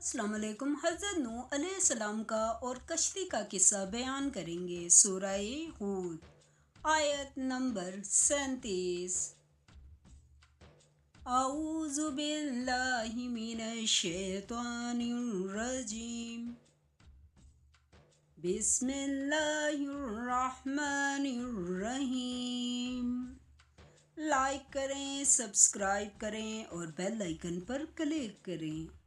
अस्सलाम वालेकुम। हज़रत नूह अलैहिस्सलाम का और कश्ती का किस्सा बयान करेंगे। सूरह हूद आयत नंबर 37। आऊज़ु बिल्लाहि मिनश शैतानिर रजीम। बिस्मिल्लाहिर रहमानिर रहीम। लाइक करें, सब्सक्राइब करें और बेल आइकन पर क्लिक करें।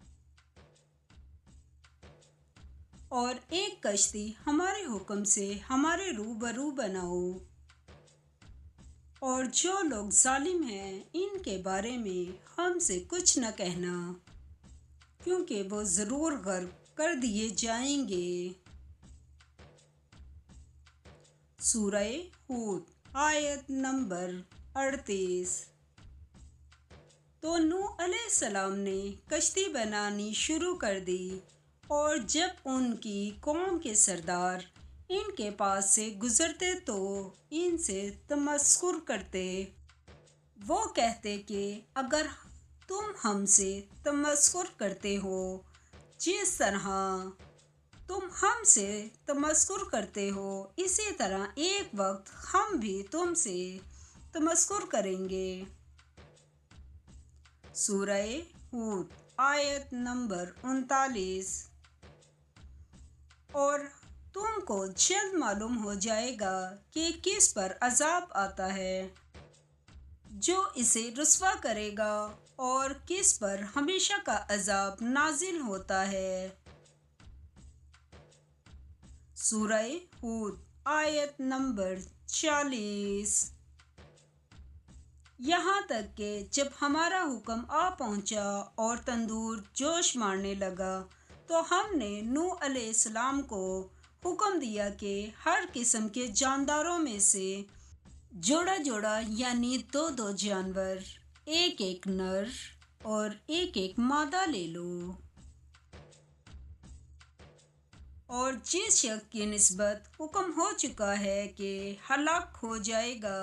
और एक कश्ती हमारे हुक्म से हमारे रूबरू बनाओ, और जो लोग जालिम हैं इनके बारे में हमसे कुछ न कहना, क्योंकि वो ज़रूर गर्क कर दिए जाएंगे। सूरह हूद आयत नंबर 38। तो नूह अलैहिस्सलाम ने कश्ती बनानी शुरू कर दी, और जब उनकी कौम के सरदार इनके पास से गुज़रते तो इनसे तमस्कुर करते। वो कहते कि अगर तुम हमसे तमस्कुर करते हो जिस तरह तुम हमसे तमस्कुर करते हो, इसी तरह एक वक्त हम भी तुमसे तमस्कुर करेंगे। सूरह हूद आयत नंबर 39। और तुमको जल्द मालूम हो जाएगा कि किस पर अजाब आता है जो इसे रुस्वा करेगा, और किस पर हमेशा का अजाब नाजिल होता है। सूरह हूद आयत नंबर 40। यहाँ तक कि जब हमारा हुक्म आ पहुँचा और तंदूर जोश मारने लगा, तो हमने नूह अलैहिस्सलाम को हुक्म दिया कि हर किस्म के जानदारों में से जोड़ा जोड़ा यानी दो दो जानवर, एक एक नर और एक एक मादा ले लो। और जिस शख्स की निस्बत हुक्म हो चुका है कि हलाक हो जाएगा,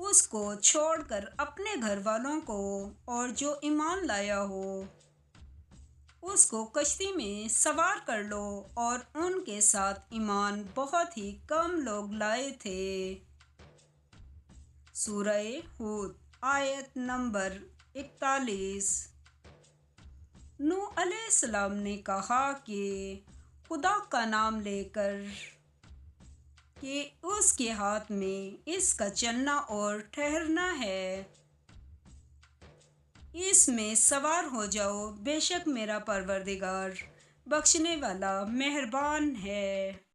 उसको छोड़कर अपने घर वालों को और जो ईमान लाया हो उसको कश्ती में सवार कर लो। और उनके साथ ईमान बहुत ही कम लोग लाए थे। सूरह हूद आयत नंबर 41। नूह अलैहिस्सलाम ने कहा कि खुदा का नाम लेकर कि उसके हाथ में इसका चलना और ठहरना है, इसमें सवार हो जाओ, बेशक मेरा परवरदिगार बख्शने वाला मेहरबान है।